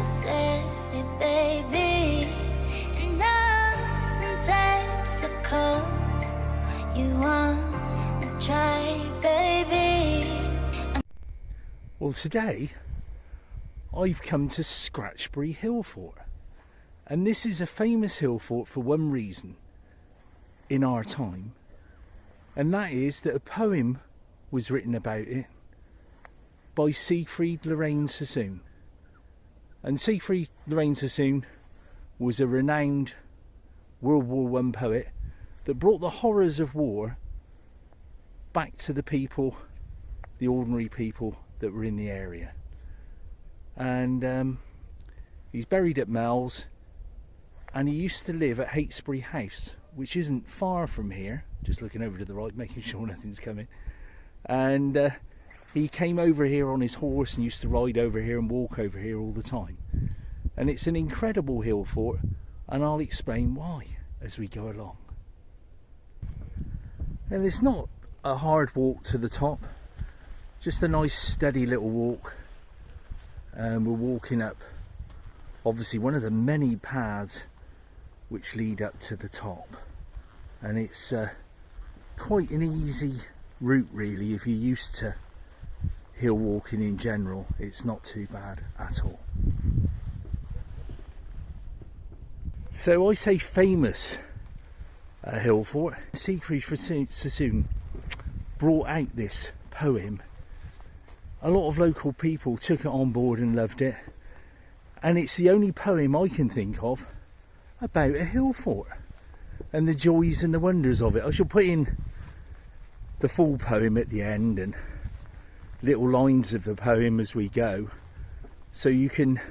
the city, baby, and us in Texas. You wanna try, baby? Well, today I've come to Scratchbury Hillfort, and this is a famous hill fort for one reason in our time, and that is that a poem was written about it by Seigfried Sassoon. And Seigfried Sassoon was a renowned World War I poet that brought the horrors of war back to the people, the ordinary people that were in the area. And he's buried at Mells, and he used to live at Heytesbury House, which isn't far from here. Just looking over to the right, making sure nothing's coming. And he came over here on his horse and used to ride over here and walk over here all the time. And it's an incredible hill fort, and I'll explain why as we go along. And it's not a hard walk to the top, just a nice steady little walk. And we're walking up obviously one of the many paths which lead up to the top, and it's quite an easy route really. If you're used to hill walking in general, it's not too bad at all. So I say famous hill fort. Seigfried Sassoon brought out this poem. A lot of local people took it on board and loved it, and it's the only poem I can think of about a hill fort and the joys and the wonders of it. I shall put in the full poem at the end and little lines of the poem as we go, so you can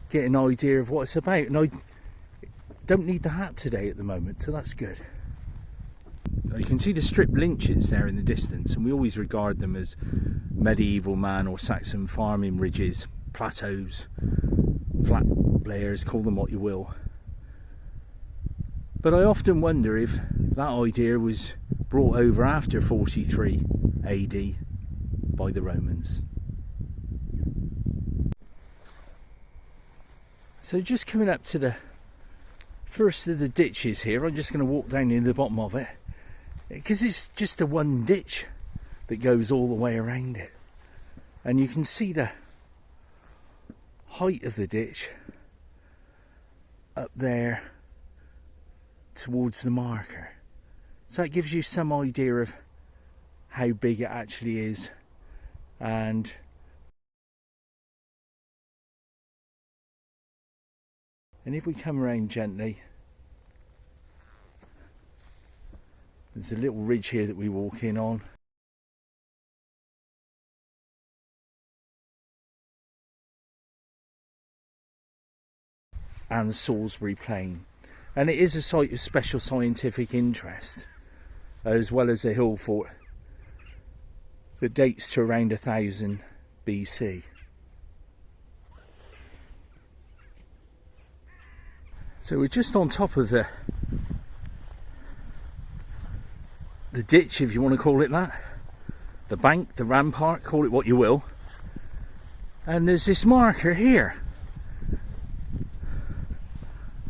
get an idea of what it's about. And I don't need the hat today at the moment, so that's good. So you can see the strip lynchets there in the distance, and we always regard them as medieval man or Saxon farming ridges, plateaus, flat layers, call them what you will. But I often wonder if that idea was brought over after 43 AD by the Romans. So just coming up to the first of the ditches here, I'm just going to walk down in the bottom of it, because it's just a one ditch that goes all the way around it, and you can see the height of the ditch up there towards the marker, so it gives you some idea of how big it actually is. And if we come around gently, there's a little ridge here that we walk in on. And Salisbury Plain. And it is a site of special scientific interest, as well as a hill fort that dates to around 1000 BC. So we're just on top of the ditch, if you want to call it that, the bank, the rampart, call it what you will. And there's this marker here,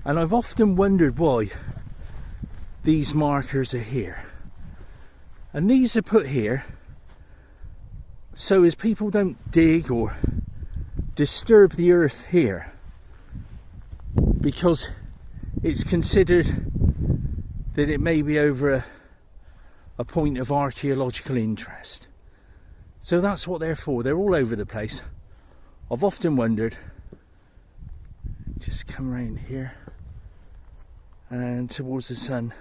and I've often wondered why these markers are here. And these are put here so as people don't dig or disturb the earth here, because it's considered that it may be over a point of archaeological interest. So that's what they're for. They're all over the place. I've often wondered, just come around here and towards the sun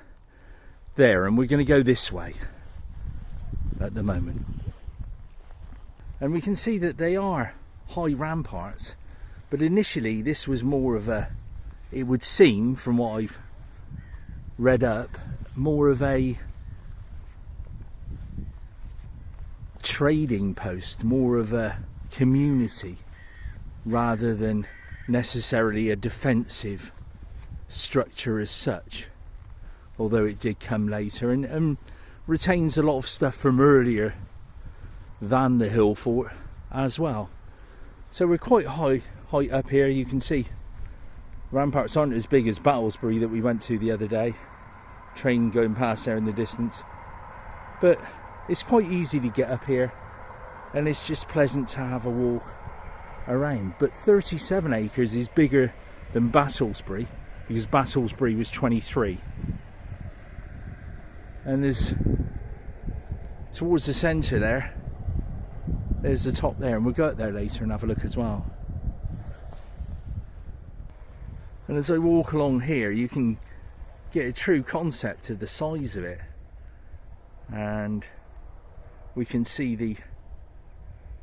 there, and we're going to go this way at the moment. And we can see that they are high ramparts, but initially this was more of a, it would seem from what I've read up, more of a trading post, more of a community, rather than necessarily a defensive structure as such, although it did come later and retains a lot of stuff from earlier than the hill fort as well. So we're quite high height up here. You can see ramparts aren't as big as Battlesbury that we went to the other day. Train going past there in the distance. But it's quite easy to get up here, and it's just pleasant to have a walk around. But 37 acres is bigger than Battlesbury, because Battlesbury was 23. And there's, towards the centre there's the top there, and we'll go up there later and have a look as well. And as I walk along here, you can get a true concept of the size of it. And we can see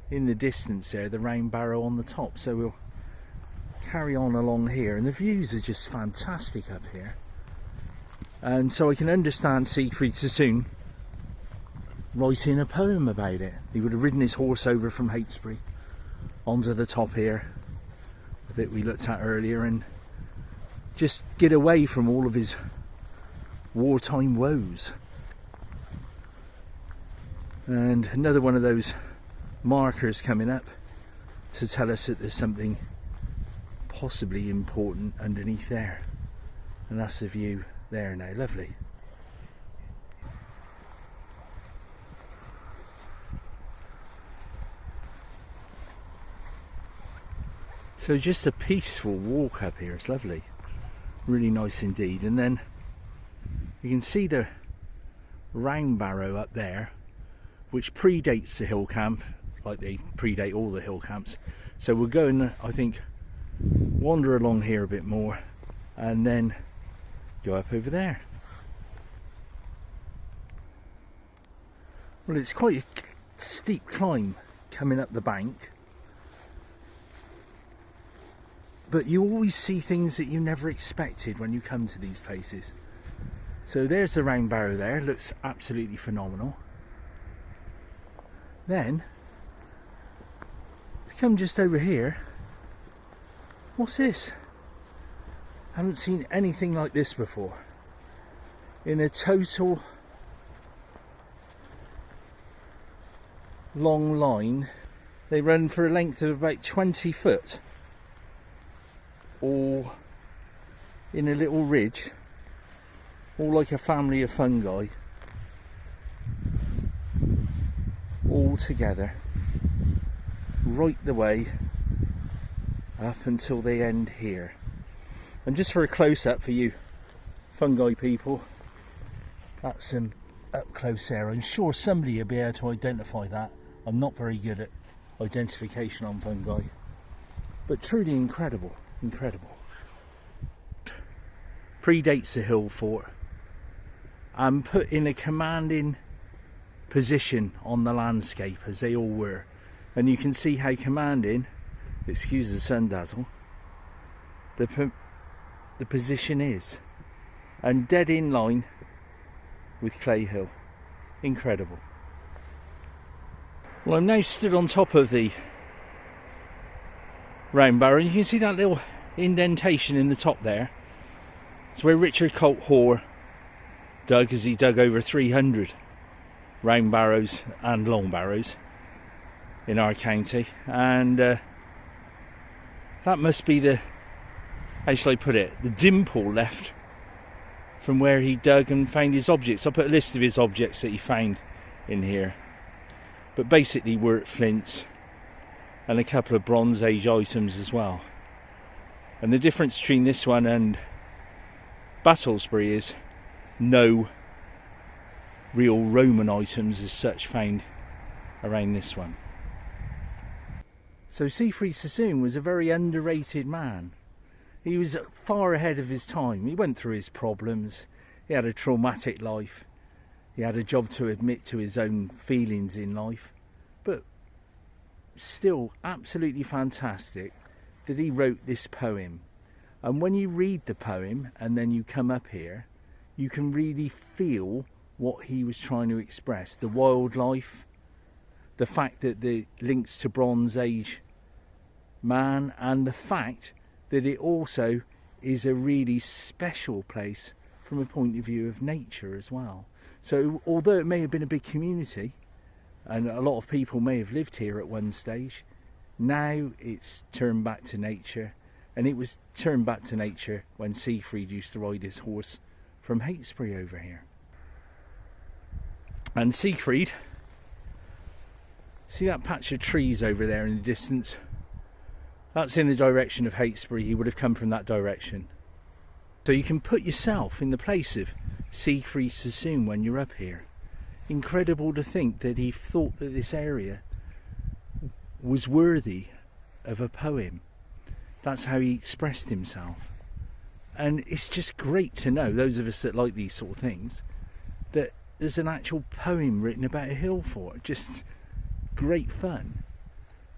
in the distance there, the round barrow on the top. So we'll carry on along here, and the views are just fantastic up here. And so I can understand Seigfried Sassoon writing a poem about it. He would have ridden his horse over from Heytesbury onto the top here, the bit we looked at earlier, and just get away from all of his wartime woes. And another one of those markers coming up to tell us that there's something possibly important underneath there. And that's the view there now. Lovely. So just a peaceful walk up here. It's lovely. Really nice indeed. And then you can see the round barrow up there, which predates the hill camp, like they predate all the hill camps. So we'll go and, I think, wander along here a bit more and then go up over there. Well, it's quite a steep climb coming up the bank, but you always see things that you never expected when you come to these places. So there's the round barrow there, looks absolutely phenomenal. Then, if you come just over here, what's this? I haven't seen anything like this before. In a total long line, they run for a length of about 20 foot, all in a little ridge, all like a family of fungi, all together, right the way up until they end here. And just for a close-up for you fungi people, that's some up close there. I'm sure somebody will be able to identify that. I'm not very good at identification on fungi, but truly incredible. Incredible. Predates the Hillfort and put in a commanding position on the landscape, as they all were. And you can see how commanding, excuse the sun dazzle, the position is, and dead in line with Clay Hill. Incredible. Well, I'm now stood on top of the round barrow, and you can see that little indentation in the top there. It's where Richard Colt Hoare dug, as he dug over 300 round barrows and long barrows in our county. And that must be the, how shall I put it, the dimple left from where he dug and found his objects. I'll put a list of his objects that he found in here. But basically wort flints and a couple of Bronze Age items as well. And the difference between this one and Battlesbury is no real Roman items as such found around this one. So Seigfried Sassoon was a very underrated man. He was far ahead of his time. He went through his problems. He had a traumatic life. He had a job to admit to his own feelings in life. But still absolutely fantastic that he wrote this poem. And when you read the poem and then you come up here, you can really feel what he was trying to express. The wildlife, the fact that the links to Bronze Age man, and the fact that it also is a really special place from a point of view of nature as well. So although it may have been a big community and a lot of people may have lived here at one stage, Now it's turned back to nature, and it was turned back to nature when Seigfried used to ride his horse from Heytesbury over here. And Seigfried, see that patch of trees over there in the distance? That's in the direction of Heytesbury. He would have come from that direction. So you can put yourself in the place of Seigfried Sassoon when you're up here. Incredible to think that he thought that this area was worthy of a poem. That's how he expressed himself. And it's just great to know, those of us that like these sort of things, that there's an actual poem written about a hill fort. Just great fun.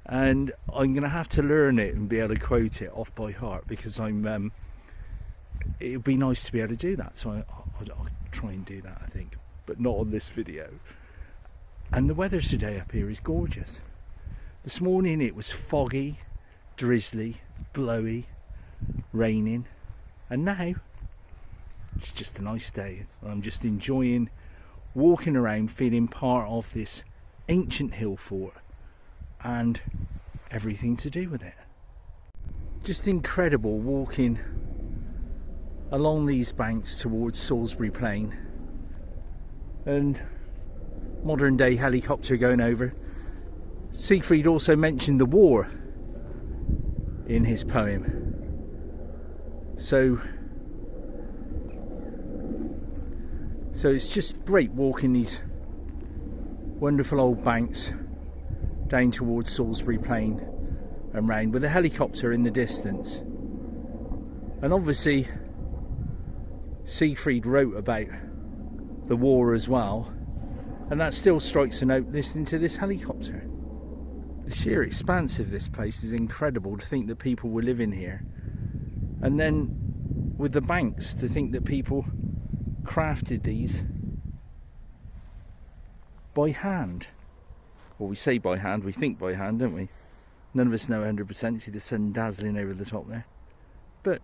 And I'm going to have to learn it and be able to quote it off by heart, because it would be nice to be able to do that. So I'll try and do that, I think, but not on this video. And the weather today up here is gorgeous. This morning it was foggy, drizzly, blowy, raining, and now it's just a nice day. I'm just enjoying walking around, feeling part of this ancient hill fort and everything to do with it. Just incredible walking along these banks towards Salisbury Plain, and modern day helicopter going over. Seigfried also mentioned the war in his poem, so it's just great walking these wonderful old banks down towards Salisbury Plain and round, with a helicopter in the distance. And obviously Seigfried wrote about the war as well, and that still strikes a note listening to this helicopter. The sheer expanse of this place is incredible, to think that people were living here, and then with the banks, to think that people crafted these by hand. Well, we say by hand, we think by hand, don't we? None of us know 100%. See the sun dazzling over the top there. But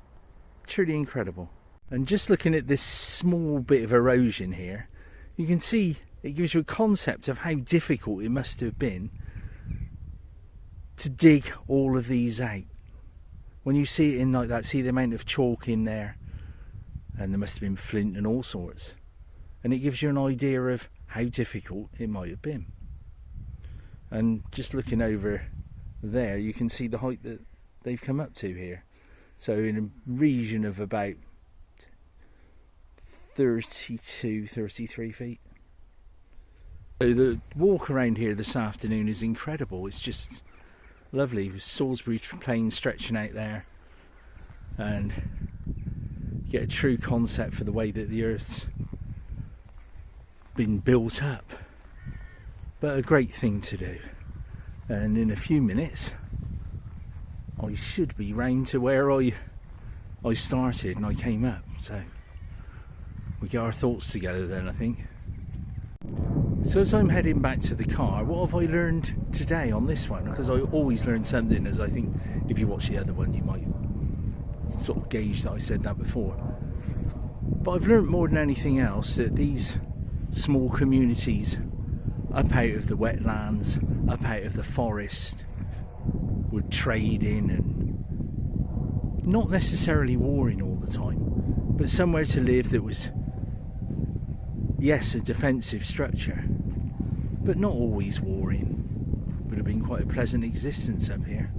truly incredible. And just looking at this small bit of erosion here, you can see it gives you a concept of how difficult it must have been to dig all of these out. When you see it in like that, see the amount of chalk in there, and there must have been flint and all sorts. And it gives you an idea of how difficult it might have been. And just looking over there, you can see the height that they've come up to here. So in a region of about 32, 33 feet. So the walk around here this afternoon is incredible. It's just lovely, with Salisbury Plain stretching out there, and you get a true concept for the way that the earth's been built up. But a great thing to do. And in a few minutes I should be round to where I started and I came up, so we get our thoughts together then, I think. So as I'm heading back to the car, what have I learned today on this one? Because I always learn something, as I think if you watch the other one you might sort of gauge that I said that before. But I've learned more than anything else that these small communities up out of the wetlands, up out of the forest, would trade in, and not necessarily warring all the time, but somewhere to live that was, yes, a defensive structure, but not always warring. Would have been quite a pleasant existence up here.